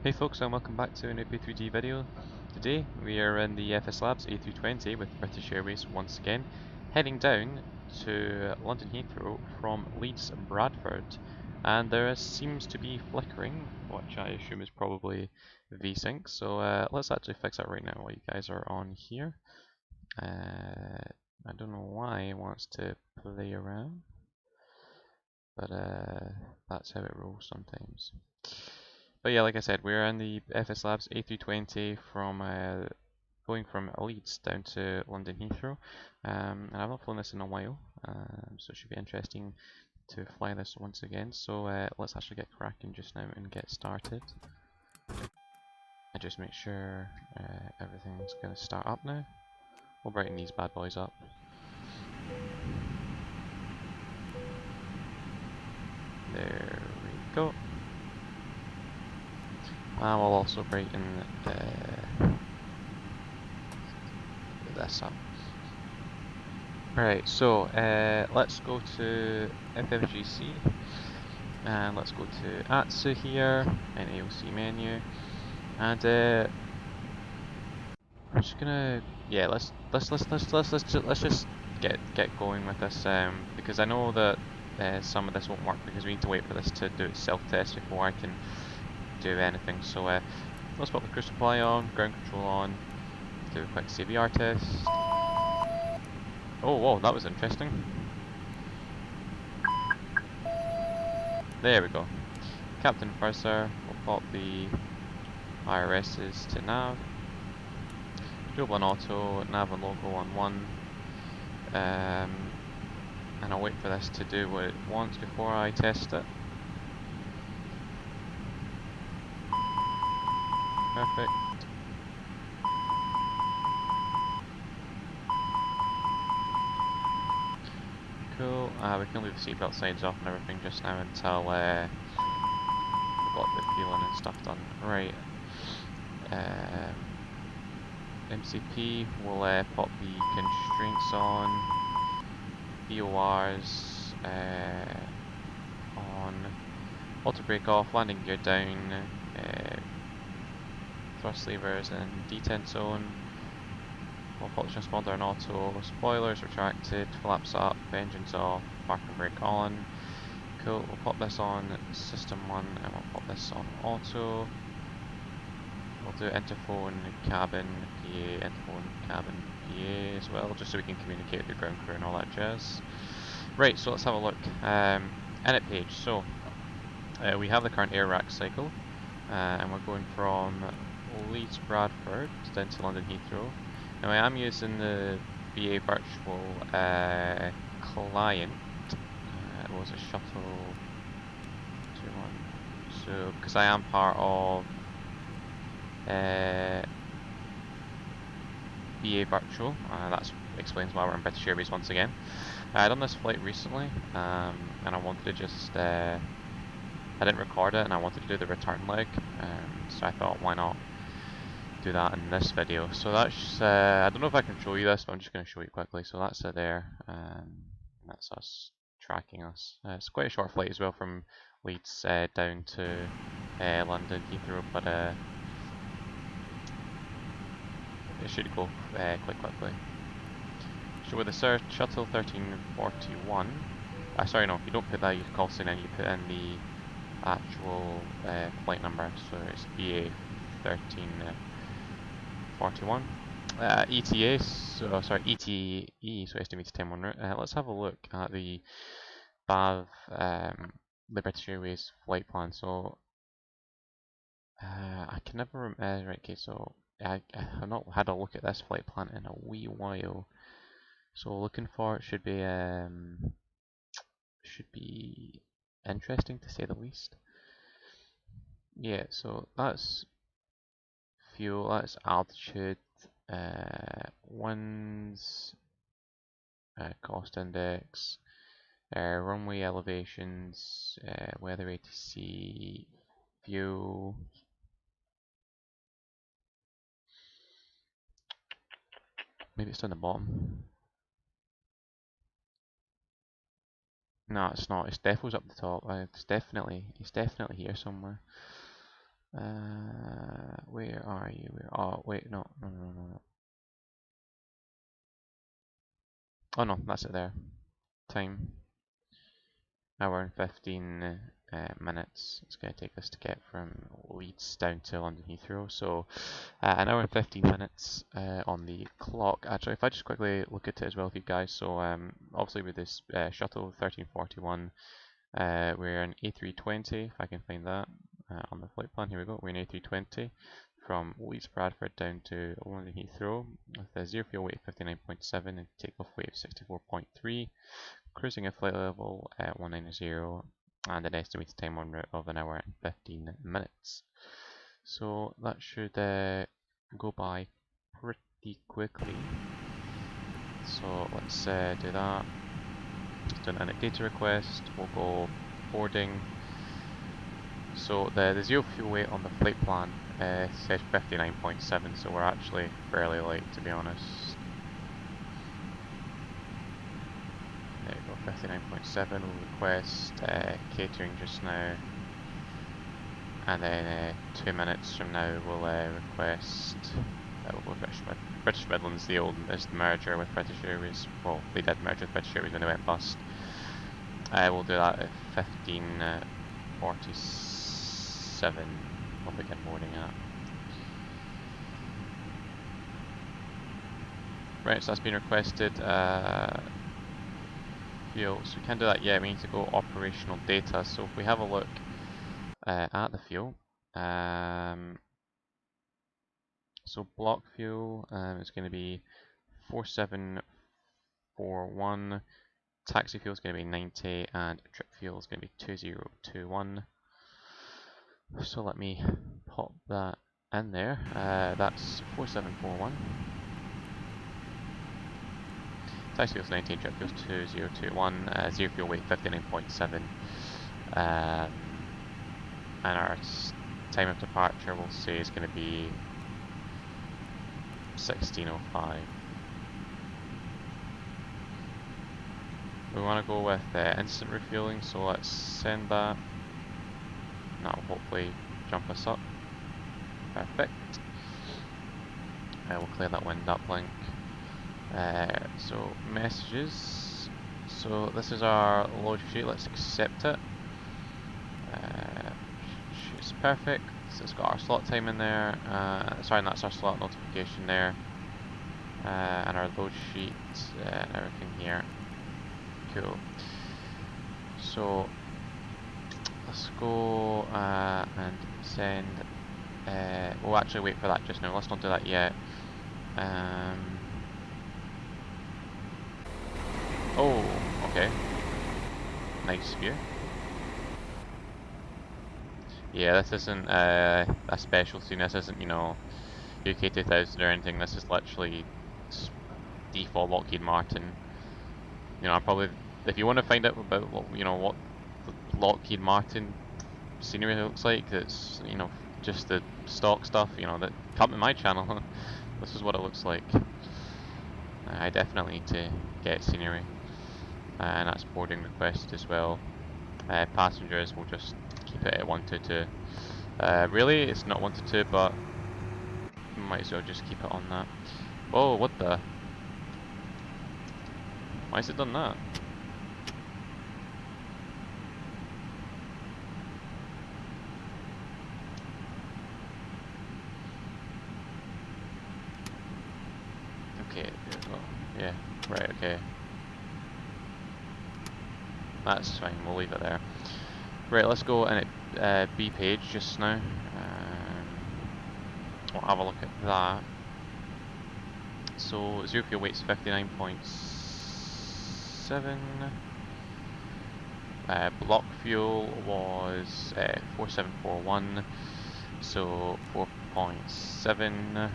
Hey folks, and welcome back to a new P3D video. Today we are in the FSLabs A320 with British Airways once again, heading down to London Heathrow from Leeds-Bradford, and there seems to be flickering, which I assume is probably VSync, so let's actually fix that right now while you guys are on here. I don't know why it wants to play around, but that's how it rolls sometimes. But yeah, like I said, we're in the FSLabs A320 from going from Leeds down to London Heathrow, and I've not flown this in a while, so it should be interesting to fly this once again. So let's actually get cracking just now and get started. And just make sure everything's going to start up now. We'll brighten these bad boys up. There we go. And we'll also brighten this up. Right, so let's go to FFGC and let's go to ATSU here in AOC menu, and I'm just gonna let's just get going with this because I know that some of this won't work because we need to wait for this to do its self-test before I can do anything. So let's put the cruise supply on, ground control on, do a quick CVR test. Oh, whoa, that was interesting. There we go. Captain Corsair, we'll pop the IRSs to nav. Dual and auto, nav and logo on 1. And I'll wait for this to do what it wants before I test it. Perfect. Cool. We can leave the seatbelt signs off and everything just now until we've got the fueling and stuff done. Right. MCP will pop the constraints on. BORs on. Auto brake off. Landing gear down. Thrust levers in detent zone. We'll pop the transponder on auto, spoilers retracted, flaps up, engines off, parking brake on. Cool, we'll pop this on system 1 and we'll pop this on auto. We'll do interphone, cabin, PA, interphone, cabin, PA as well, just so we can communicate with the ground crew and all that jazz. Right, so let's have a look. Init page, so we have the current air rack cycle, and we're going from Leeds-Bradford down to London Heathrow. Now I am using the BA virtual client. It was a shuttle 21. So because I am part of BA virtual, that explains why we're in British Airways once again. I done this flight recently, and I wanted to just I didn't record it, and I wanted to do the return leg, so I thought, why not do that in this video. So that's I don't know if I can show you this, but I'm just going to show you quickly. So that's it there, that's us tracking us. It's quite a short flight as well from Leeds down to London Heathrow, but it should go quite quickly. So with the shuttle 1341, sorry, no, you don't put that, you call sign in, you put in the actual flight number, so it's BA 1341. ETA, so sorry, ETE, so estimated time on route. Let's have a look at the BAV, the British Airways flight plan. So I can never remember. Right, okay, so I have not had a look at this flight plan in a wee while. So looking for it should be interesting to say the least. Yeah, so that's fuel, that's altitude, winds, cost index, runway elevations, weather ATC, fuel. Maybe it's down the bottom. No, it's not. It's defo's up the top. It's definitely here somewhere. Where are you? Oh, wait, no. Oh no, that's it there. Time. Hour and 15 minutes it's going to take us to get from Leeds down to London Heathrow. So an hour and 15 minutes on the clock. Actually, if I just quickly look at it as well with you guys. So obviously with this shuttle 1341, we're an A320, if I can find that on the flight plan. Here we go. We're an A320 from Leeds-Bradford down to London Heathrow with a zero fuel weight of 59.7 and takeoff weight of 64.3. Cruising at flight level at 190 and an estimated time on route of an hour and 15 minutes. So that should go by pretty quickly. So let's do that. Just do an init data request. We'll go boarding. So the zero fuel weight on the flight plan says 59.7, so we're actually fairly late, to be honest. There you go, 59.7. We'll request catering just now, and then 2 minutes from now we'll request. We'll go British Midlands. The merger with British Airways. Well, they did merge with British Airways when they went bust. We'll do that at 15:47. We'll begin boarding at. Right, so that's been requested. Fuel, so we can't do that yet. We need to go operational data. So if we have a look at the fuel, so block fuel is going to be 4741. Taxi fuel is going to be 90, and trip fuel is going to be 2021. So let me pop that in there. That's 4741. Taxi fuel is 19, trip fuel is 2021. Zero fuel weight 59.7. And our time of departure we'll say is going to be 16:05. We want to go with instant refueling, so let's send that. That'll hopefully jump us up. Perfect. We'll clear that wind uplink. So messages. So this is our load sheet. Let's accept it. It's perfect. So it's got our slot time in there. Sorry, that's our slot notification there. And our load sheet and everything here. Cool. So let's go and send. We'll actually wait for that just now. Let's not do that yet. Oh, okay. Nice view. Yeah, this isn't a special scene. This isn't, you know, UK 2000 or anything. This is literally default Lockheed Martin. You know, I probably, if you want to find out about, you know, what the Lockheed Martin scenery looks like, it's, you know, just the stock stuff, you know, that come to my channel. This is what it looks like. I definitely need to get scenery, and that's boarding requested as well. Passengers will just keep it at 122. Really, it's not 122, but might as well just keep it on that. Oh, what the? Why has it done that? Okay, yeah, right, okay. That's fine, we'll leave it there. Right, let's go in at B page just now. We'll have a look at that. So, zero fuel weight's 59.7. Block fuel was 4741, so 4.7.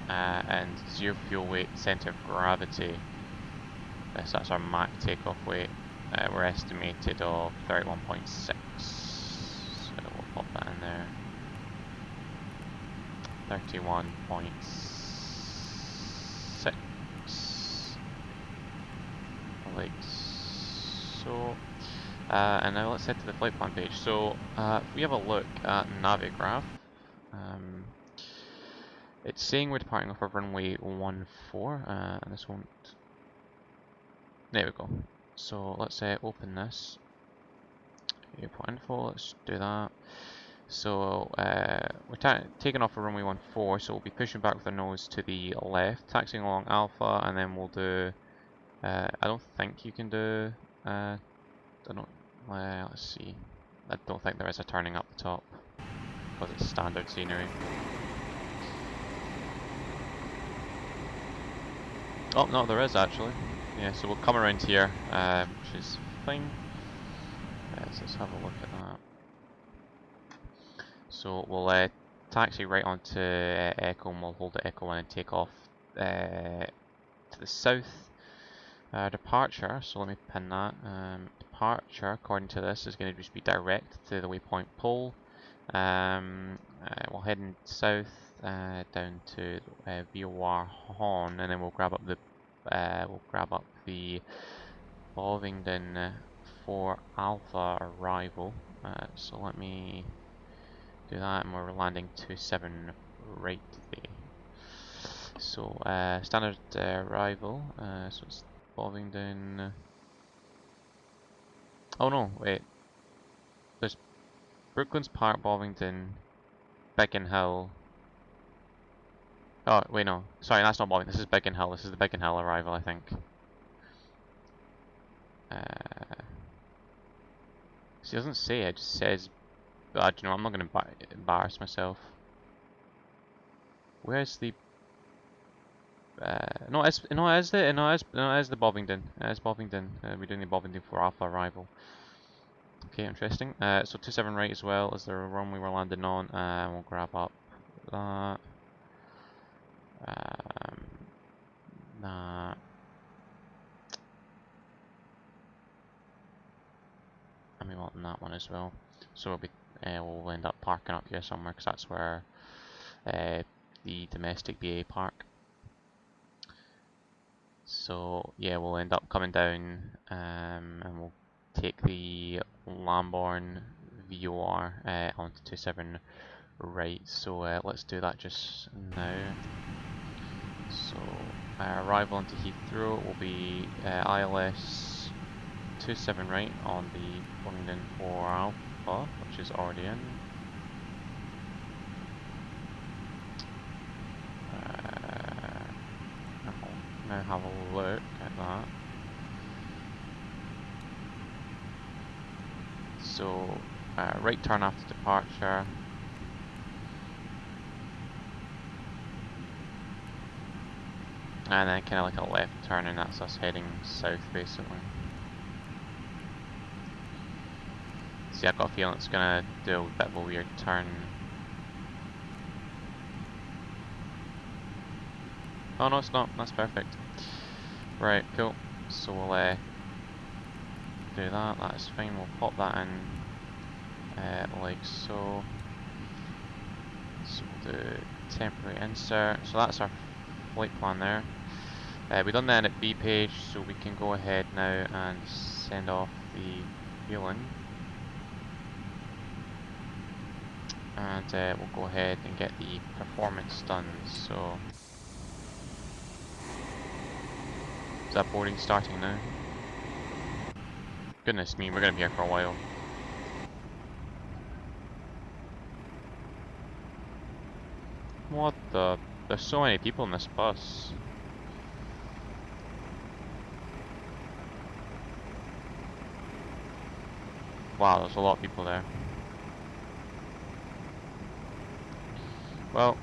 And zero fuel weight center of gravity. So that's our Mach takeoff weight. We're estimated of 31.6. So we'll pop that in there. 31.6. Like so. And now let's head to the flight plan page. So if we have a look at Navigraph, it's saying we're departing off of runway 14, and this won't. There we go. So let's open this. Airport info. Let's do that. So we're taking off of runway 14, so we'll be pushing back with our nose to the left, taxiing along Alpha, and then we'll do. I don't think you can do. I don't. Let's see. I don't think there is a turning up the top because it's standard scenery. Oh no, there is actually. Yeah, so we'll come around here, which is fine. So let's have a look at that. So we'll taxi right onto Echo, and we'll hold the Echo 1 and take off to the south. Departure, so let me pin that. Departure, according to this, is going to just be direct to the waypoint pole. We're heading south down to VOR Horn, and then we'll grab up the Bovingdon 4 Alpha arrival. So let me do that, and we're landing 27 right there. So standard arrival. So it's Bovingdon. Oh no, wait. There's Brooklands Park, Bovingdon, Biggin Hill. Oh wait, no. Sorry, that's not Bovingdon. This is Biggin Hill. This is the Biggin Hill arrival, I think. It doesn't say. It just says. Do you know? I'm not going to embarrass myself. Where's the? No, it is the Bovingdon. It's Bovingdon. We're doing the Bovingdon 4 Alpha arrival. Okay, interesting. So 27 right as well as the runway we're landing on. We'll grab up that. That. And we want that one as well. So we'll end up parking up here somewhere because that's where the domestic BA park. So yeah, we'll end up coming down and we'll take the Lamborn VOR onto 27 right. So let's do that just now. So arrival into Heathrow will be ILS 27 right on the Bovingdon 4 Alpha, which is already in. Now have a look at that. So right turn after departure. And then kind of like a left turn, and that's us heading south basically. See, I've got a feeling it's gonna do a bit of a weird turn. Oh no, it's not. That's perfect. Right, cool. So we'll do that. That's fine. We'll pop that in like so. So we'll do temporary insert. So that's our flight plan there. We've done that at B page, so we can go ahead now and send off the fueling. And we'll go ahead and get the performance done. So is that boarding starting now? Goodness me, we're gonna be here for a while. What the? There's so many people in this bus. Wow, there's a lot of people there. Well,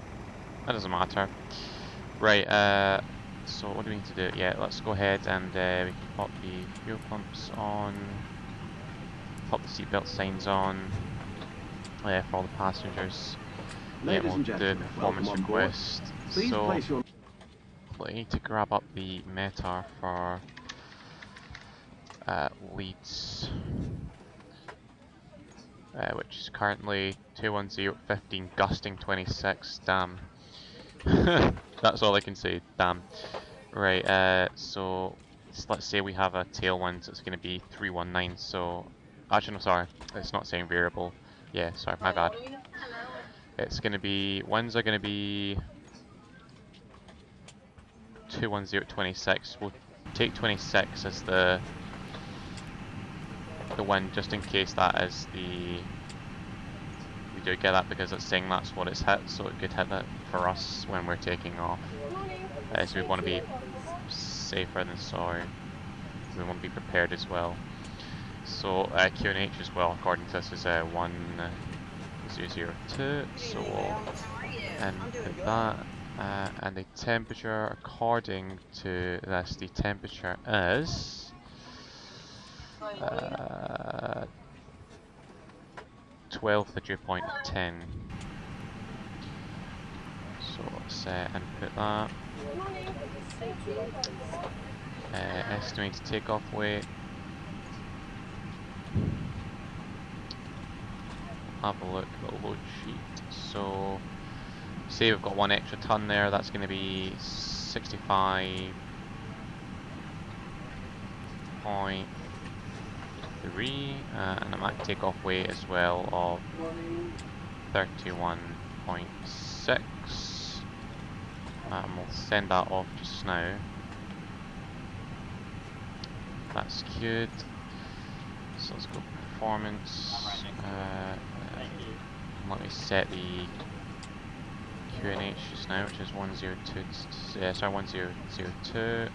that doesn't matter. Right, so what do we need to do? Yeah, let's go ahead and we can pop the fuel pumps on, pop the seatbelt signs on for all the passengers. Yeah, we'll do the performance request. So we need to grab up the METAR for Leeds, which is currently 210.15, gusting 26. Damn. That's all I can say. Damn. Right. So let's say we have a tailwind. So it's going to be 319. So Actually, no, sorry. It's not saying variable. Yeah, sorry, my bad. It's going to be, winds are going to be 21026. We'll take 26 as the wind, just in case that is the, we do get that because it's saying that's what it's hit, so it could hit it for us when we're taking off. So we want to be safer than sorry. We want to be prepared as well. So QNH as well, according to this, is 1002, so we'll input that. And the temperature, according to this, the temperature is 12 to the dew point of 10. So let's input that. Estimated takeoff weight. Have a look at the load sheet. So say we've got 1 extra ton there, that's going to be 65.3, and a max takeoff weight as well of 31.6, and we'll send that off just now. That's queued. So let's go performance. Let me set the QNH just now, which is 102. Sorry, 1002.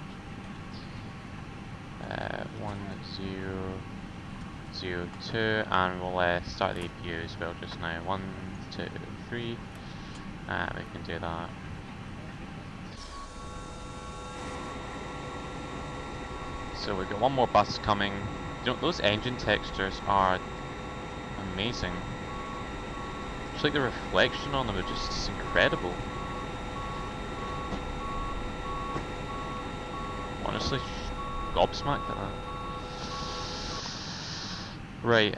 1002, and we'll start the APU as well just now. 1, 2, 3. We can do that. So we've got one more bus coming. You know, those engine textures are amazing. It's like the reflection on them is just incredible. Honestly, gobsmacked at that. Right,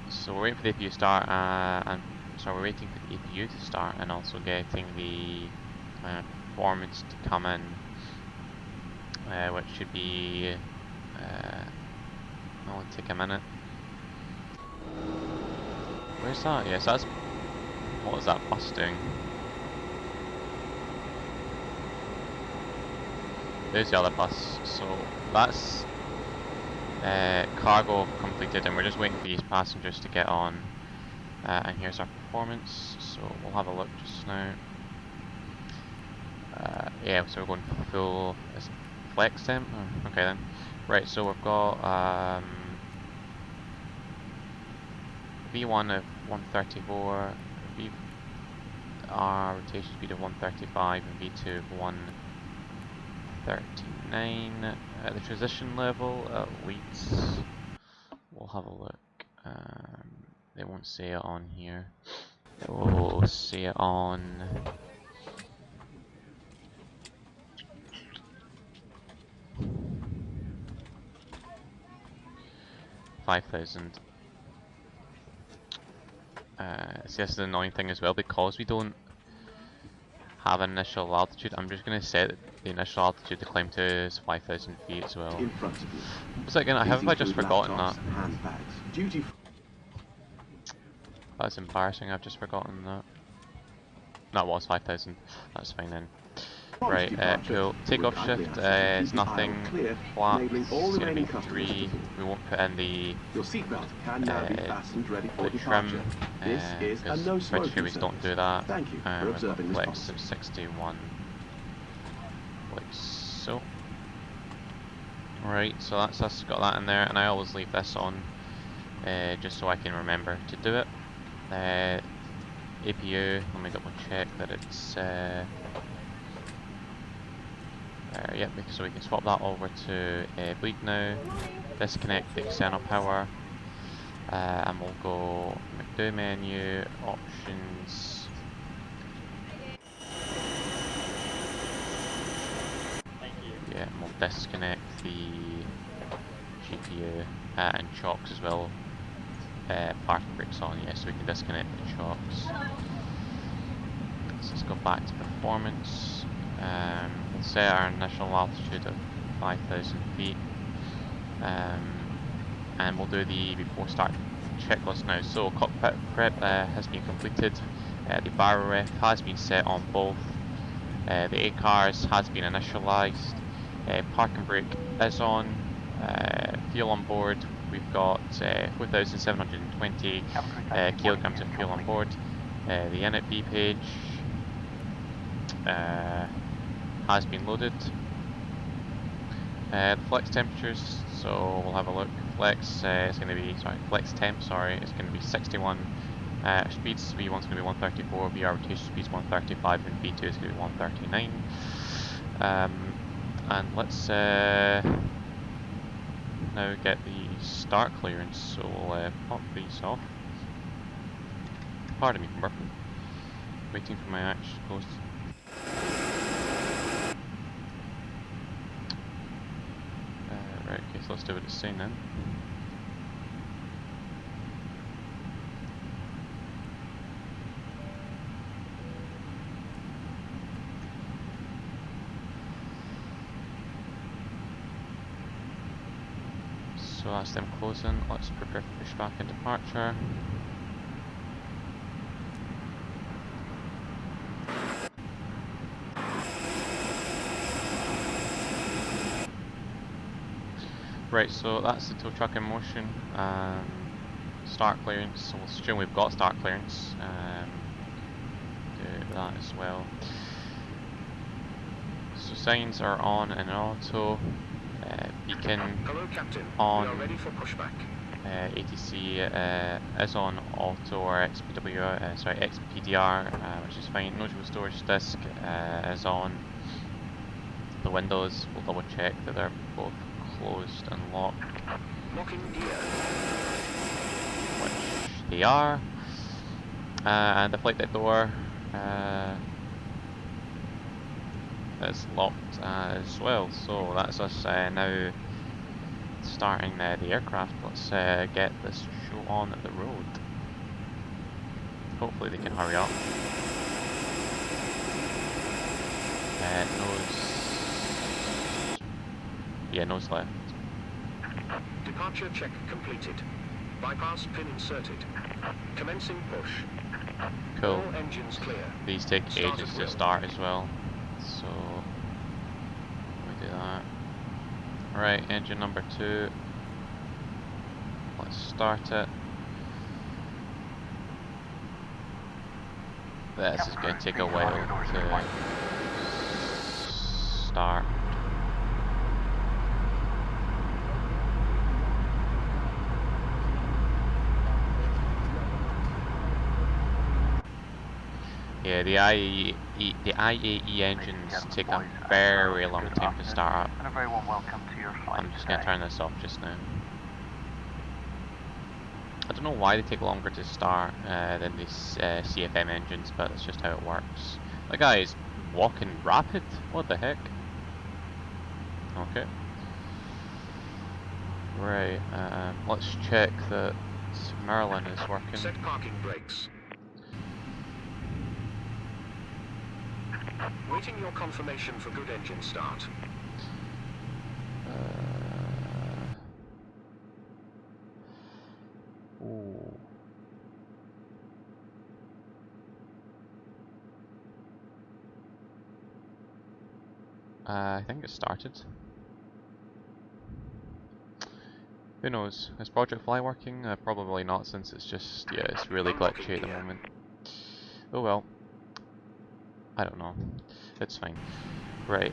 so we're waiting for the APU to start, we're waiting for the APU to start, and also getting the performance to come in, which should be, it'll take a minute. Where's that? Yes, that's, what is that bus doing? There's the other bus, so that's cargo completed, and we're just waiting for these passengers to get on. And here's our performance, so we'll have a look just now. Yeah, so we're going full flex temp. Oh, okay then. Right, so we've got V1 of 134, our rotation speed of 135, and V2 of 139. At the transition level at Leeds, we'll have a look. They won't say it on here. It will say it on 5,000. See, this is the annoying thing as well, because we don't have an initial altitude. I'm just going to set the initial altitude to climb to is 5,000 feet as well. In front of you. What's that again? Have I just forgotten that? Handbags, duty. That's embarrassing, I've just forgotten that. No, it was 5,000. That's fine then. Right, cool. Takeoff shift is nothing. Flat, it's going to be 3. We won't put in the Your seatbelt can now be fastened ready for trim, departure. This is a no British smoking Airways zone. don't do that. Thank you for observing this flex policy. of 61, like so. Right, so that's us, got that in there, and I always leave this on, just so I can remember to do it. APU, let me double check that it's, yep, so we can swap that over to bleed now, disconnect the external power, and we'll go McDo menu, options, yeah, and we'll disconnect the GPU and chocks as well. Parking brakes on, yeah, so we can disconnect the chocks. So let's go back to performance. We'll set our initial altitude of 5,000 feet. and we'll do the before start checklist now. So cockpit prep has been completed. The barrel ref has been set on both. The ACARS has been initialized. Park and brake is on. Fuel on board, we've got 4,720 kilograms of fuel on board. The init B page has been loaded. The flex temperatures, so we'll have a look. Flex it's going to be, flex temp, it's going to be 61. Speeds, V1 is going to be 134, VR rotation speeds 135, and V2 is going to be 139. And let's now get the start clearance, so we'll pop these off. Pardon me for burping. Waiting for my action to close. Right, okay, so let's do what it's saying then. So that's them closing. Let's prepare for pushback and departure. Right, so that's the tow truck in motion. Start clearance, so we'll assume we've got start clearance. Do that as well. So signs are on in auto. Beacon Hello, Captain. on. We are ready for pushback. ATC is on auto or XPDR, which is fine. Notable storage disk is on. The windows, we'll double check that they're both closed and locked. Locking gear. Which they are. And the flight deck door is locked as well. So that's us now starting the aircraft. Let's get this show on the road. Hopefully they can hurry up. Nose left. Departure check completed. Bypass pin inserted. Commencing push. Cool. All engines clear. These take Start ages at to will. start as well. So we do that. Right, engine number 2. Let's start it. This is going to take a while to start. Yeah, the IAE engines take a very long time to start up. And a very warm welcome to your flight. I'm just going to turn this off just now. I don't know why they take longer to start than these CFM engines, but that's just how it works. The guy is walking rapid. What the heck? Okay. Right. Let's check that Merlin is working. Set parking brakes. Waiting your confirmation for good engine start. Ooh. I think it started. Who knows? Is Project Fly working? Probably not, since it's just, yeah, it's really glitchy at the moment. Oh well. I don't know. It's fine. Right,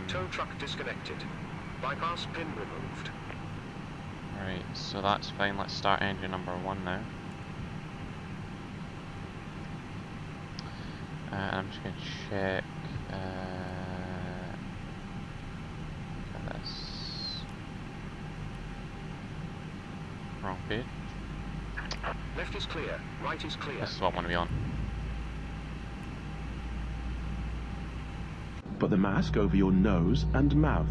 Tow truck disconnected. Bypass pin removed. right, so that's fine. Let's start engine number 1 now. I'm just going to check. Look at this. Wrong page. Left is clear. Right is clear. This is what I want to be on. Put the mask over your nose and mouth.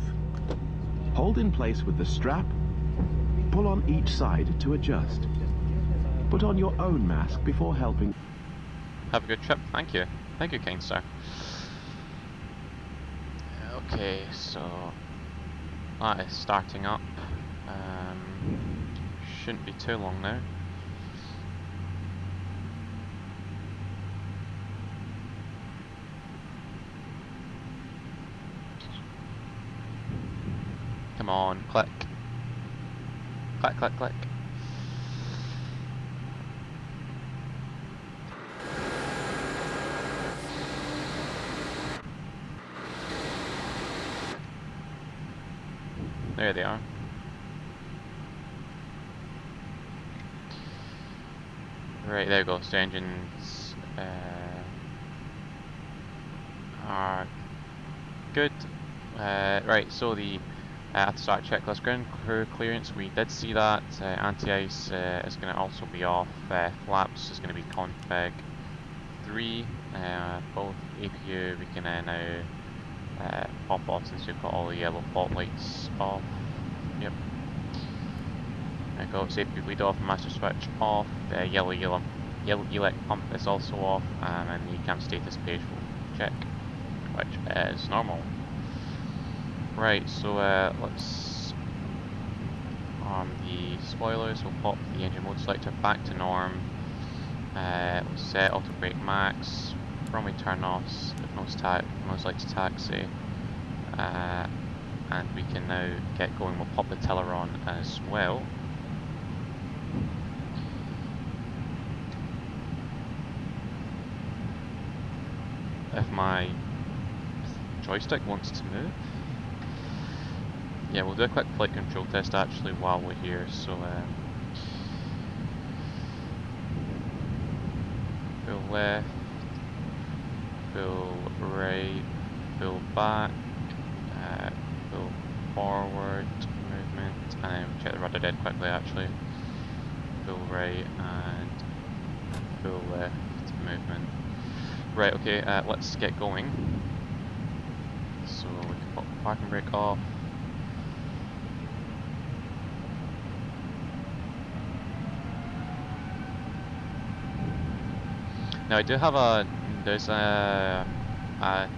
Hold in place with the strap. Pull on each side to adjust. Put on your own mask before helping. Have a good trip. Thank you. Thank you, kind sir. Okay, so that is starting up. Shouldn't be too long now. Come on, click. Click, click, click. There they are. Right, there we go. So engines are good. Right, so the at the start checklist, ground crew clearance, we did see that. Anti-ice is going to also be off. Flaps is going to be config 3. Both APU we can now pop off since we've got all the yellow fault lights off. Yep. There we go, safety bleed off, master switch off, yellow elect pump is also off, and the cam status page will check, which is normal. Right, so let's arm the spoilers. We'll pop the engine mode selector back to norm. We'll set auto brake max, runway turn offs, nose light to taxi, and we can now get going. We'll pop the tiller on as well. If my joystick wants to move. Yeah, we'll do a quick flight control test actually while we're here, so full left, full right, full back, full forward movement, and then check the rudder dead quickly actually. Full right and full left movement. Right, okay, let's get going. So we can pop the parking brake off. Now I do have there's a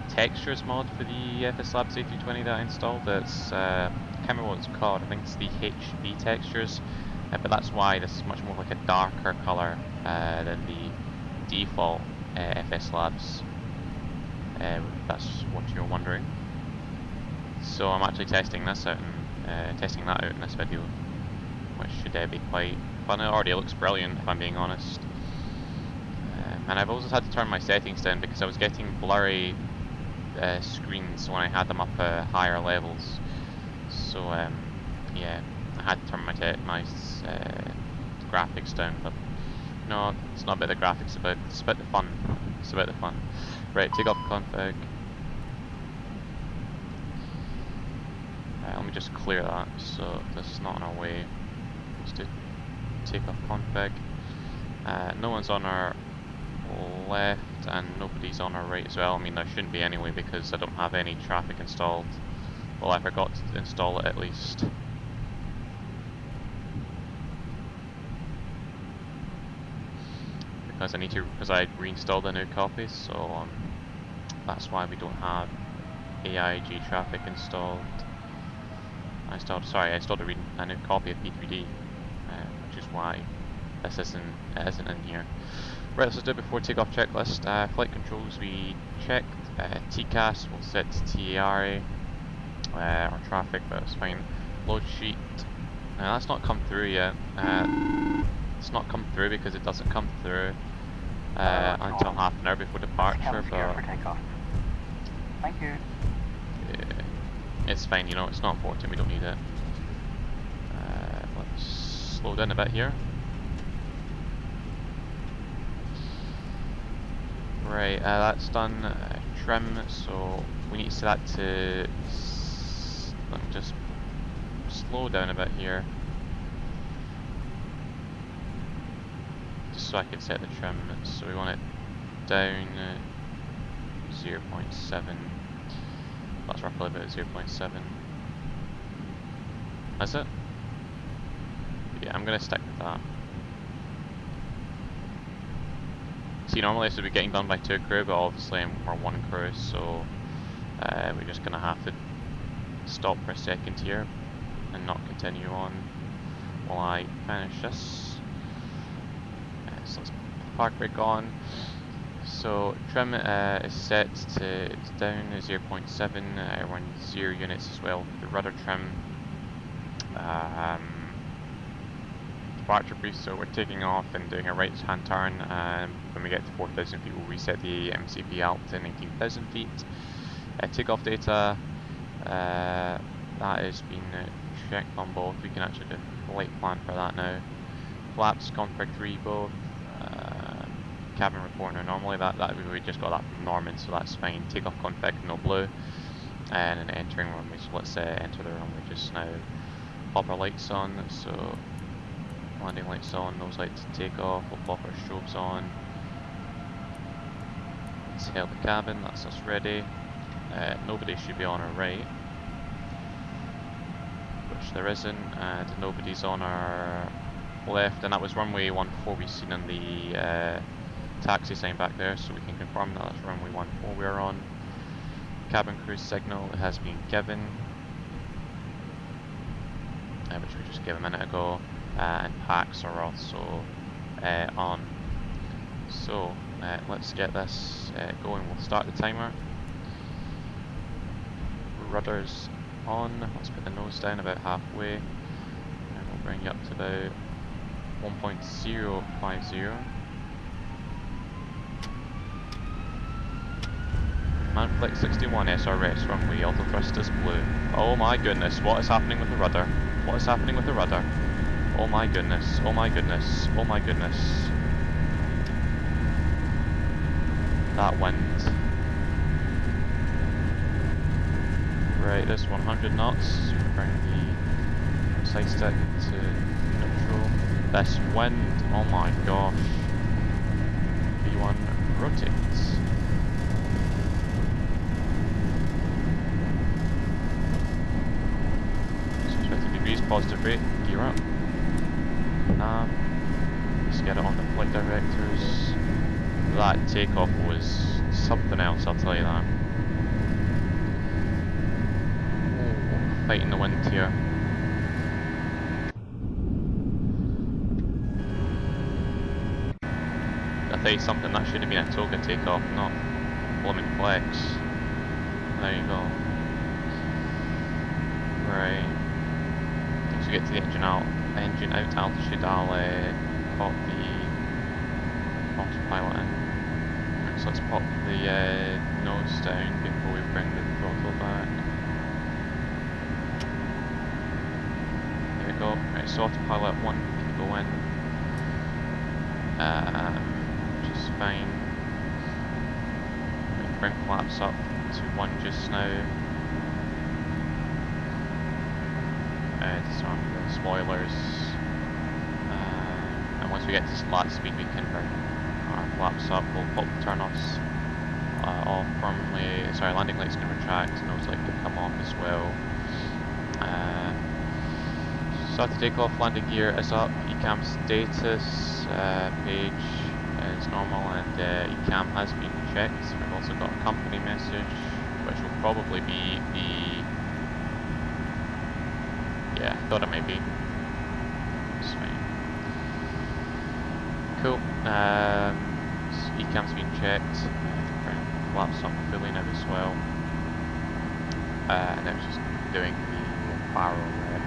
textures mod for the FSLabs A320 that I installed. It's, I can't remember what it's called, I think it's the HB textures, but that's why this is much more like a darker colour than the default FSLabs, that's what you're wondering. So I'm actually testing this out and testing that out in this video, which should be quite fun. It already looks brilliant if I'm being honest. And I've also had to turn my settings down because I was getting blurry screens when I had them up at higher levels. So yeah, I had to turn my graphics down. But no, it's not about the graphics. It's about the fun. It's about the fun. Right, take off config. Let me just clear that so this is not in our way. Let's do take off config. No one's on our left and nobody's on our right as well. I mean, there shouldn't be anyway because I don't have any traffic installed. Well, I forgot to install it at least. Because I reinstalled a new copy, so that's why we don't have AIG traffic installed. I installed a new copy of P3D, which is why this isn't in here. Right, let's do it before takeoff checklist. Flight controls we checked. TCAS we'll set to TARA. Or traffic, but it's fine. Load sheet. Now that's not come through yet. It's not come through because it doesn't come through until half an hour before departure. But thank you. Yeah, it's fine. You know, it's not important. We don't need it. Let's slow down a bit here. Right, that's done. Trim, so we need to set that to. Let me just slow down a bit here, just so I can set the trim. So we want it down 0.7. That's roughly about 0.7. Is it? Yeah, I'm gonna stick with that. See, normally this would be getting done by 2 crew, but obviously we're 1 crew, so we're just gonna have to stop for a second here. and not continue on while I finish this. So let's park brake on. So trim is set to, it's down 0.7, we're on 0 units as well. The rudder trim, departure brief, so we're taking off and doing a right hand turn. When we get to 4,000 feet, we'll reset the MCP alt to 19,000 feet. Takeoff data, that has been checked on both. We can actually do flight plan for that now. Flaps config 3 both. Cabin report now normally, that we just got that from Norman, so that's fine. Takeoff config no blue, and then entering runway, so let's enter the runway just now. Pop our lights on, so landing lights on, those lights to take off, we'll pop our strobes on. Let's hail the cabin, that's us ready. Nobody should be on our right, which there isn't, and nobody's on our left, and that was runway 14 we've seen on the taxi sign back there, so we can confirm that that's runway 14 we're on. Cabin cruise signal has been given, which we just gave a minute ago, and packs are also on. So let's get this going. We'll start the timer. Rudders on, let's put the nose down about halfway, and we'll bring you up to about 1.050. Manflex 61 SRS runway, auto thrust is blue. Oh my goodness, what is happening with the rudder? What is happening with the rudder? Oh my goodness, oh my goodness, oh my goodness. That wind. Right, this 100 knots, so we bring the side stick to neutral. This wind, oh my gosh. V1 rotates. 50 degrees, positive rate, gear up. Nav, let's get it on the flight directors. That takeoff was something else, I'll tell you that. Oh, fighting the wind here. I'll tell you something, that should have been a toga takeoff, not blooming flex. There you go. Right. Once we get to the engine out altitude, I'll pop the autopilot in. Right, so let's pop the nose down before we bring the throttle back. There we go. Right, so autopilot 1 can go in. Which is fine. We can bring flaps up to 1 just now. Disarm the spoilers, and once we get to flat speed we can bring our flaps up. We'll pop the turn-offs off firmly, sorry, landing lights can retract, nose light can come off as well. Start to take off, landing gear is up, ECAM status page is normal, and ECAM has been checked. We've also got a company message, which will probably be the, yeah, thought it might be. It's fine. Cool. So ECAM's been checked. Bring flaps up fully now as well. And then it's just doing the barrel rep.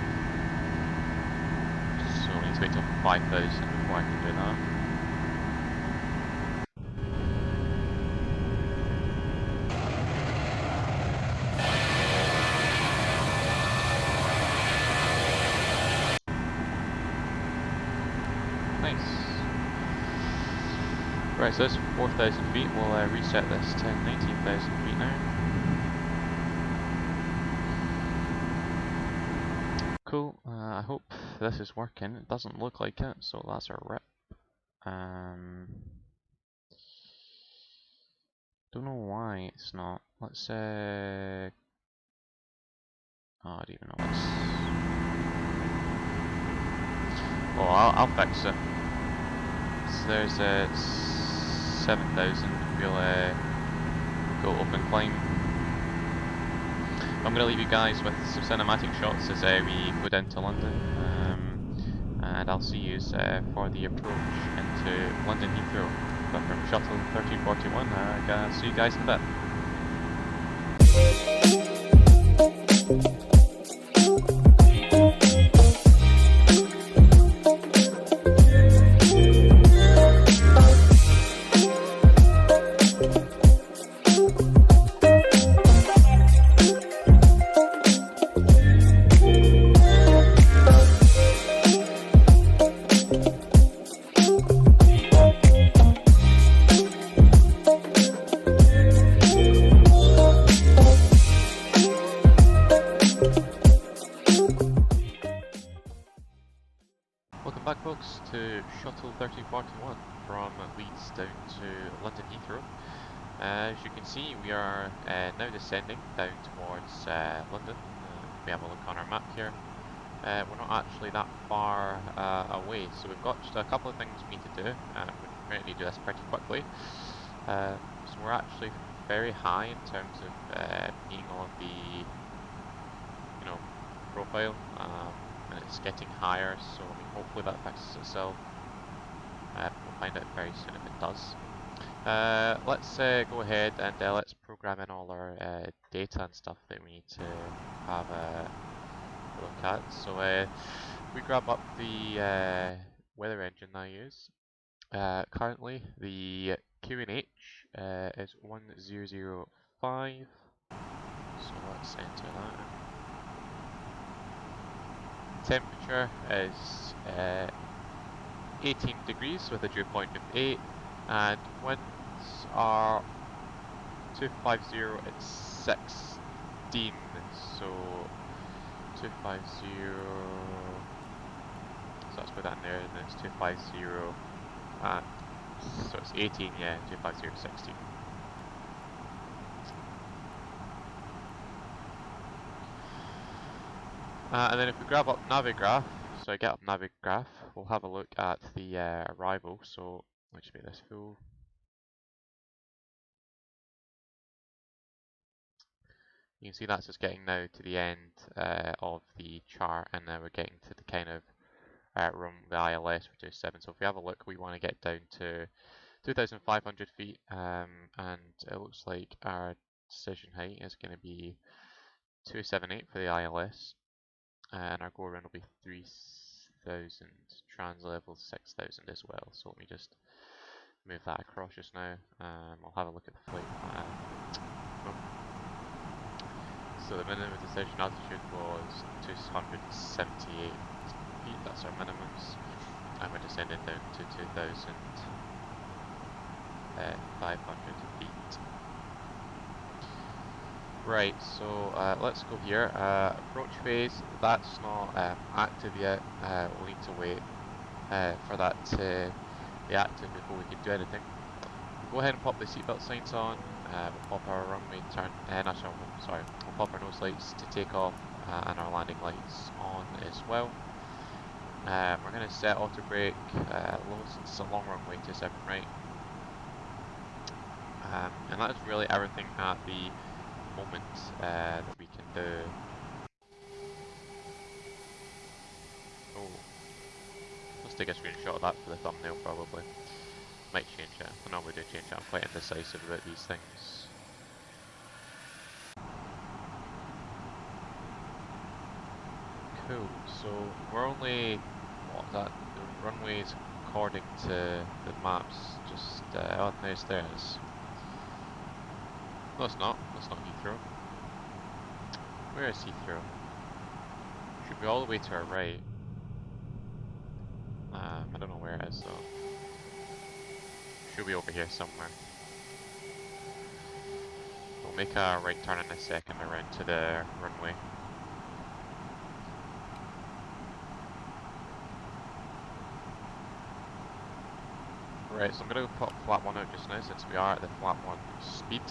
So we need to wait till 5,000 before I can do that. Right, so that's 4,000 feet, we'll reset this to 19,000 feet now. Cool, I hope this is working. It doesn't look like it, so that's our rip. Don't know why it's not. Let's oh, I don't even know what's... Oh, I'll fix it. So there's 7,000, we'll go up and climb. I'm going to leave you guys with some cinematic shots as we go down to London, and I'll see you for the approach into London Heathrow. But from Shuttle 1341, I'll see you guys in a bit. Welcome back, folks, to Shuttle 1341 from Leeds down to London Heathrow. As you can see, we are now descending down towards London. If we have a look on our map here, we're not actually that far away, so we've got just a couple of things we need to do. We're going to do this pretty quickly. So we're actually very high in terms of being on the, profile. And it's getting higher, so hopefully that fixes itself. We'll find out very soon if it does. Let's go ahead and let's program in all our data and stuff that we need to have a look at. So we grab up the weather engine I use. Currently the QNH is 1005, so let's enter that. Temperature is 18 degrees with a dew point of 8, and winds are 250 at 16, so 250, so let's put that in there, and then it's 250 at, so it's 18, yeah, 250 at 16. And then if we grab up Navigraph, so I get up Navigraph, we'll have a look at the arrival. So let's make this full. You can see that's just getting now to the end of the chart, and now we're getting to the kind of room, the ILS for 27. So if we have a look, we want to get down to 2,500 feet, and it looks like our decision height is going to be 278 for the ILS. And our go around will be 3,000, trans level 6,000 as well. So let me just move that across just now. I'll have a look at the flight plan. So the minimum decision altitude was 278 feet, that's our minimums. And we're descending down to 2,500 feet. Right, so let's go here. Approach phase, that's not active yet. We'll need to wait for that to be active before we can do anything. We'll go ahead and pop the seatbelt signs on. We'll pop our runway turn, we'll pop our nose lights to take off and our landing lights on as well. We're going to set auto brake low since it's a long runway to 7 right. And that is really everything at the moment that we can do. Oh, let's take a screenshot of that for the thumbnail probably. Might change it. I normally do change it. I'm quite indecisive about these things. Cool. So we're only the runways according to the maps. Just oh, there's theirs. No, it's not. That's not Heathrow. Where is Heathrow? Should be all the way to our right. I don't know where it is though. Should be over here somewhere. We'll make a right turn in a second around to the runway. Right, so I'm going to put flap 1 out just now since we are at the flap 1 speed.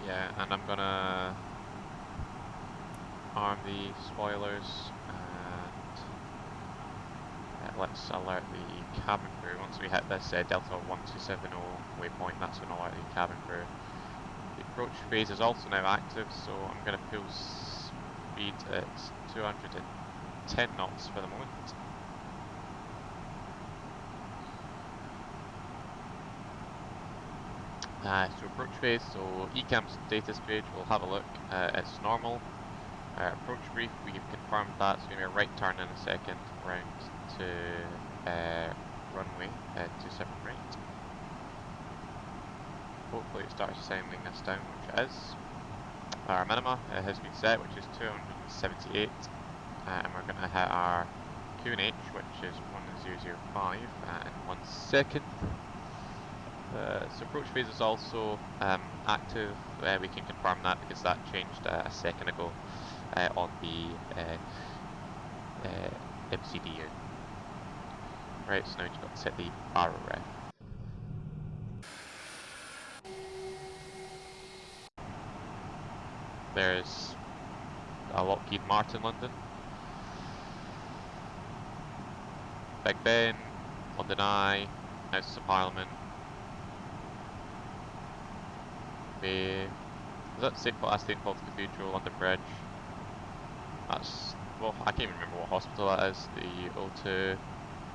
Yeah, and I'm gonna arm the spoilers and let's alert the cabin crew. Once we hit this Delta 1270 waypoint, that's when I'll alert the cabin crew. The approach phase is also now active, so I'm going to pull speed at 210 knots for the moment. So approach phase, so ECAM status page, we'll have a look. It's normal. Approach brief, we've confirmed that, so we're right turn in a second, round to runway 27 right. Hopefully it starts sounding this down, which it is. Our minima has been set, which is 278, and we're going to hit our QNH, which is 1005 in 1 second. So approach phase is also active. We can confirm that because that changed a second ago on the MCDU. Right, so now you've got to set the barrel ref. There's a Lockheed Martin London, Big Ben, London Eye, Houses of Parliament. Is that St. Paul's Cathedral, London Bridge? That's, well, I can't even remember what hospital that is. The O2.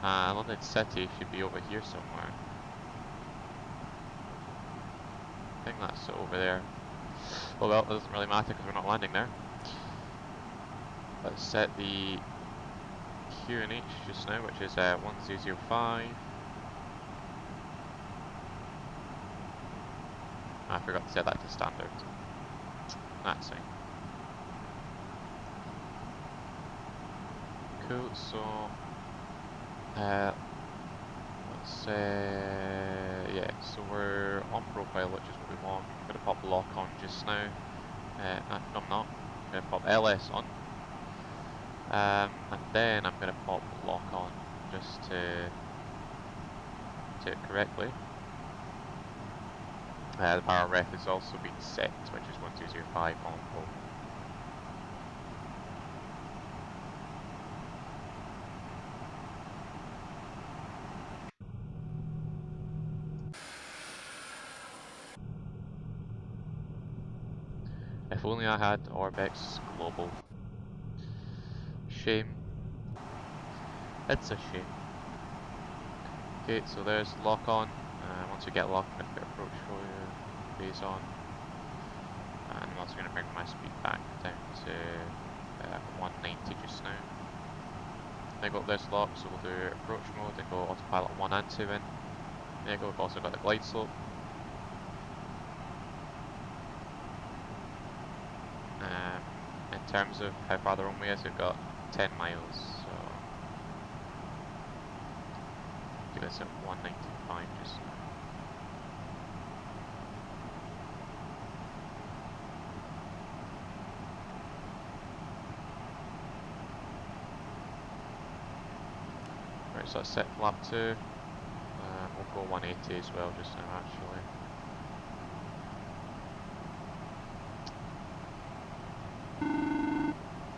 London City should be over here somewhere. I think that's over there. Oh well, it doesn't really matter because we're not landing there. Let's set the QNH just now, which is 1005. I forgot to set that to standard. That's fine. Cool, so let's yeah, so we're on profile, which is what we want. I'm gonna pop lock on just now. No, I'm not. I'm gonna pop LS on. And then I'm gonna pop lock on just to do it correctly. The power ref has also been set, which is 1205 on pole. If only I had Orbex Global. Shame. It's a shame. Okay, so there's lock on. Once we get lock, I'm going to put approach for you, phase on. And I'm also going to bring my speed back down to 190 just now. There you go, there's lock, so we'll do approach mode and go autopilot 1 and 2 in. There you go, we've also got the glide slope. In terms of how far the runway is, we've got 10 miles, so do this at 195 just now. Right, so that's set flap 2. We'll go 180 as well just now actually.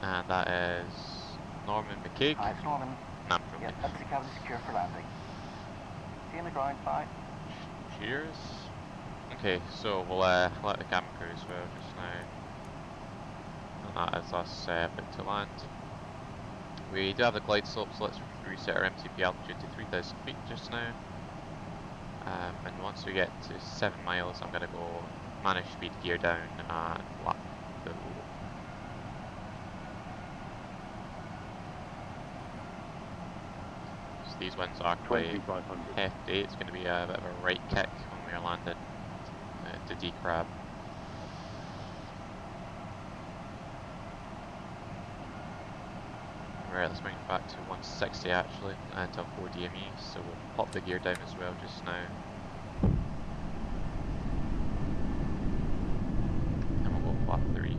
And that is Norman McCaig. Hi, it's Norman. Nam from Yep, that's the cabin secure for landing. See you on the ground, bye. Cheers. Okay, so we'll let the cabin crew as well just now. And that is us about to land. We do have the glide slope, so let's reset our MTP altitude to 3000 feet just now. And once we get to 7 miles, I'm going to go manage speed gear down and lap the These winds are quite hefty. It's going to be a bit of a right kick when we are landing to decrab. Right, let's bring it back to 160 actually, until 4 DME, so we'll pop the gear down as well just now. And we'll go flap 3.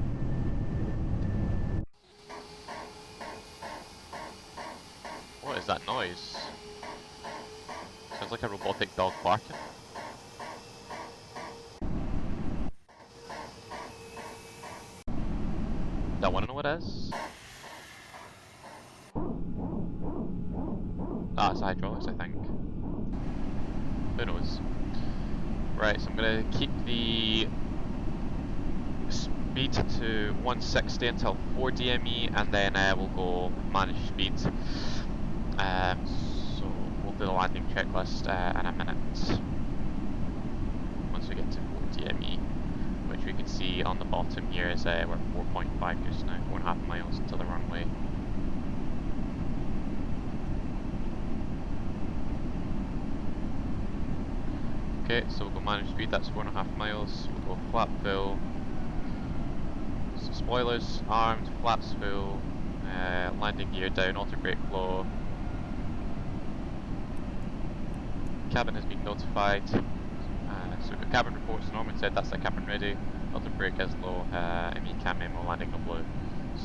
What is that noise? Sounds like a robotic dog barking. Do I want to know what it is? bypass hydraulics, I think. Who knows? Right, so I'm going to keep the speed to 160 until 4 DME, and then we'll go manage speed. So we'll do the landing checklist in a minute. Once we get to 4 DME, which we can see on the bottom here is we're 4.5 just now, 4.5 miles to the runway. Okay, so we'll go manage speed, that's 4.5 miles. We'll go flap full. So spoilers armed, flaps full, landing gear down, auto brake flow. Cabin has been notified. So the cabin reports, Norman said that's the cabin ready. Auto brake is low, ME cam memo, landing on blue.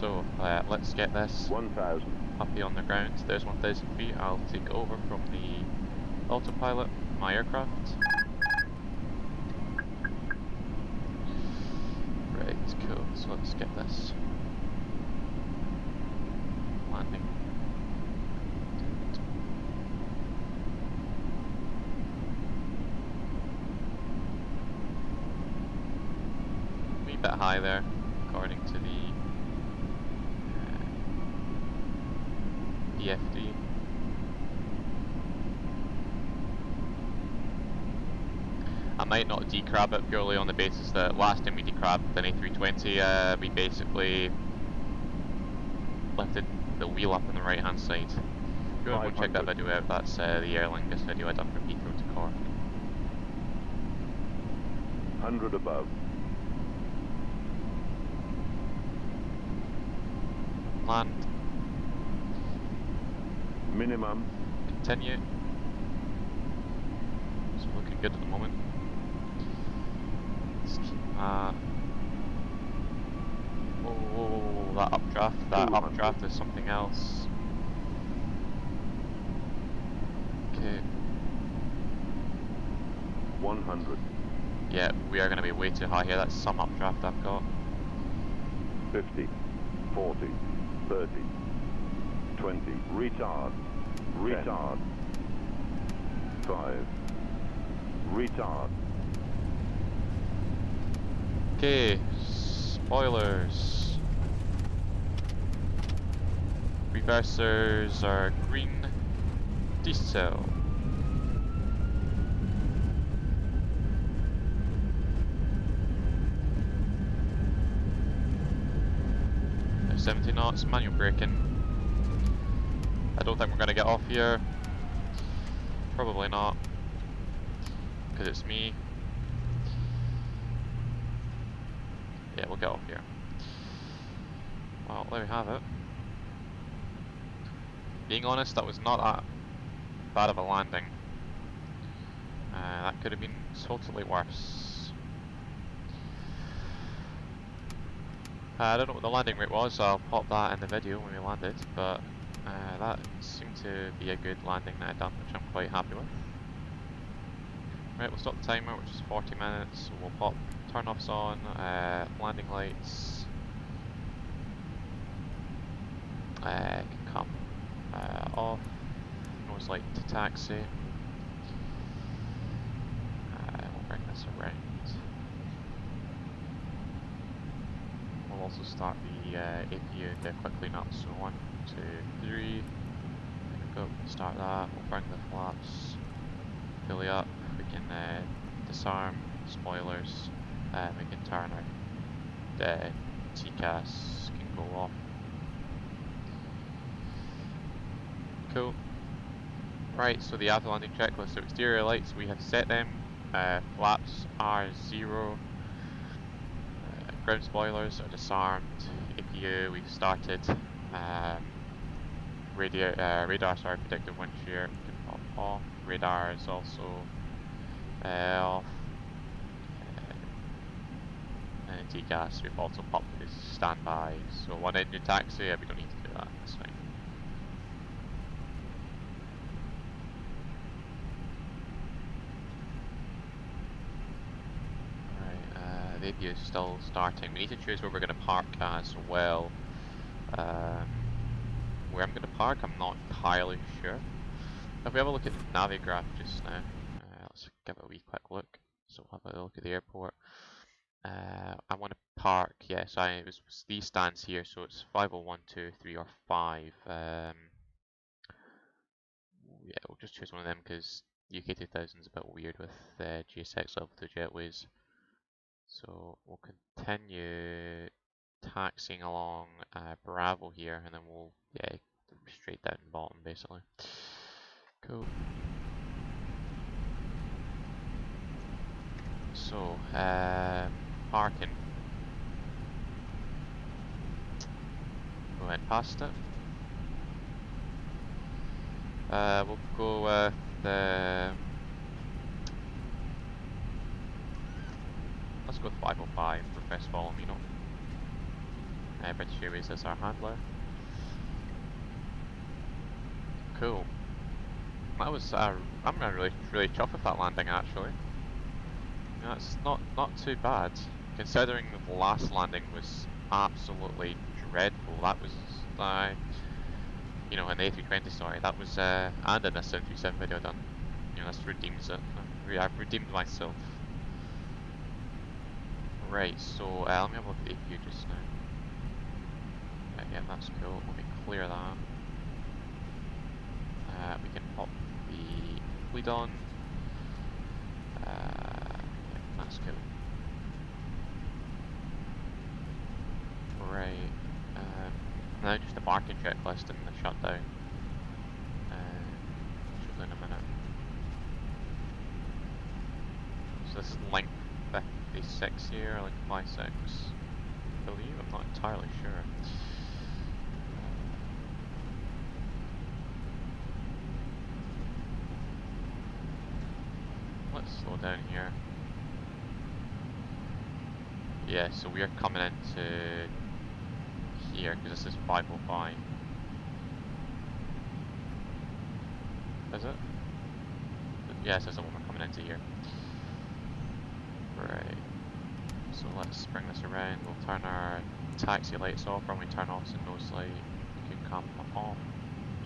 So let's get this 1,000. up here on the ground. There's 1,000 feet. I'll take over from the autopilot, my aircraft. Right, cool. So let's get this landing. A wee bit high there, according to the PFD. I might not decrab it purely on the basis that last time we decrabbed an A320, we basically lifted the wheel up on the right hand side. If you want to go check that video out, that's the Aer Lingus video I done from Heathrow to Cork. 100 above. Land. Minimum. Continue. It's looking good at the moment. Let's keep that. Oh, that updraft. That updraft is something else. Okay. 100. Yeah, we are going to be way too high here. That's some updraft I've got. 50. 40. 30. 20. Retard. Retard. 5. Retard. Okay, spoilers. Reversers are green. Diesel. There's 70 knots, manual braking. I don't think we're going to get off here. Probably not. Because it's me. Yeah, we'll get off here. Well, there we have it. Being honest, that was not that bad of a landing. That could have been totally worse. I don't know what the landing rate was, so I'll pop that in the video when we landed, but that seemed to be a good landing that I've done, which I'm quite happy with. Right, we'll stop the timer, which is 40 minutes. We'll pop turn-offs on, landing lights can come off, nose light to taxi. We'll bring this around. We'll also start the APU to quick clean up, so 1, 2, 3, there we go, start that, we'll bring the flaps fully up. We can disarm spoilers, we can turn our TCAS can go off. Cool. Right, so the after landing checklist. So exterior lights, we have set them. Flaps are 0. Ground spoilers are disarmed. APU we've started. Radar, sorry, predictive wind shear we can pop off. Radar is also off. And TCAS we've also popped this standby. So 1 engine taxi, we don't need to do that, that's fine. Right, the APU is still starting. We need to choose where we're going to park as well. Where I'm going to park, I'm not entirely sure. If we have a look at the Navigraph just now, let's give it a wee quick look. So we'll have a look at the airport. I want to park, yes, it was these stands here, so it's 501, 2, 3, or 5. Yeah, we'll just choose one of them because UK 2000 is a bit weird with GSX Level 2 jetways. So we'll continue taxiing along Bravo here, and then we'll, yeah, straight down the bottom basically. Cool. So, parking. We went past it. We'll go with the. Let's go with 505 for Best Volumino. British Airways is our handler. Cool. That was. I'm really chuffed with that landing actually. That's not too bad, considering the last landing was absolutely dreadful. That was, you know, an A320 sorry. That was, and in a 737 video done. You know, this redeems it. I've redeemed myself. Right, so let me have a look at the APU just now. Yeah, that's cool. Let me clear that. We can pop the fleet on. Yeah, that's cool. Right. Now just the parking checklist and the shutdown. Show in a minute. So this is link 56 here, link 56. I believe, I'm not entirely sure. Let's slow down here. Yeah, so we are coming into here because this is 505. Is it? Yeah, it says that we're coming into here. Right. So let's bring this around. We'll turn our taxi lights off. When we turn off the nose light, we can come off,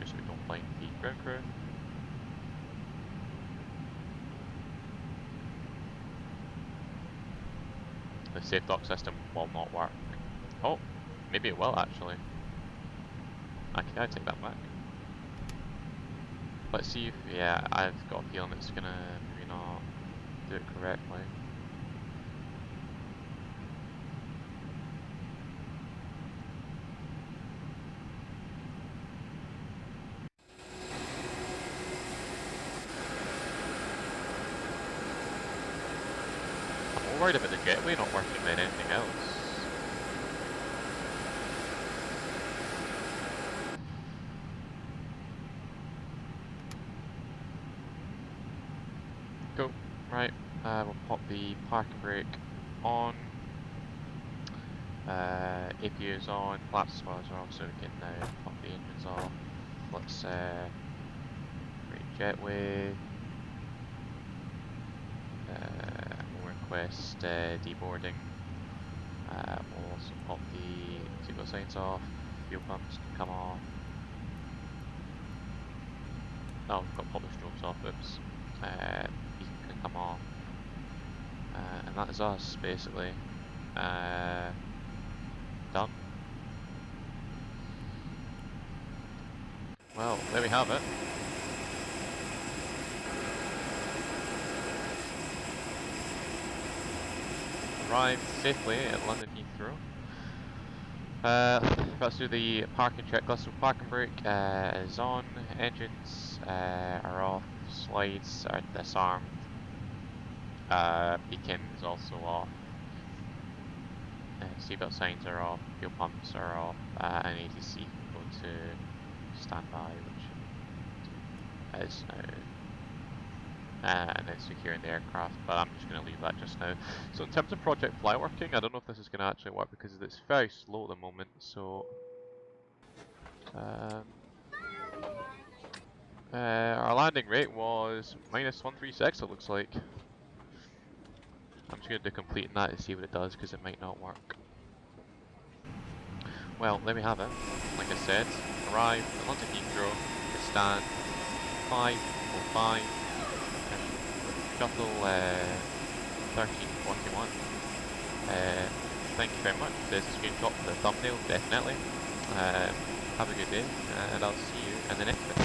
just so we don't blind the ground crew. The safe dock system will not work. Oh, maybe it will actually. I take that back. Let's see if, yeah, I've got a feeling it's gonna maybe not do it correctly. I'm more worried about the jetway not working than anything else. Cool. Right, we'll pop the parking brake on. APU is on, flaps as well as well, so we can now pop the engines off. Let's create jetway. We'll request deboarding. We'll also pop the seatbelt signs off. Fuel pumps can come off. Oh, we've got to pop the strobes off. Oops. Beacon can come off. And that is us basically. Done. Well, there we have it. Arrived safely at London Heathrow. Let's do the parking checklist. So parking brake is on, engines are off, slides are disarmed, beacon is also off. Seatbelt signs are off, fuel pumps are off, and ATC can go to standby, which is now, and then securing the aircraft, but I'm just going to leave that just now. So in terms of project fly working, I don't know if this is going to actually work because it's very slow at the moment, so our landing rate was -136 it looks like. I'm just going to do completing that to see what it does because it might not work. Well, there we have it. Like I said, arrived at London Heathrow, the stand, V4.5 and Shuttle 1341. Thank you very much. There's a screenshot for the thumbnail, definitely. Have a good day, and I'll see you in the next video.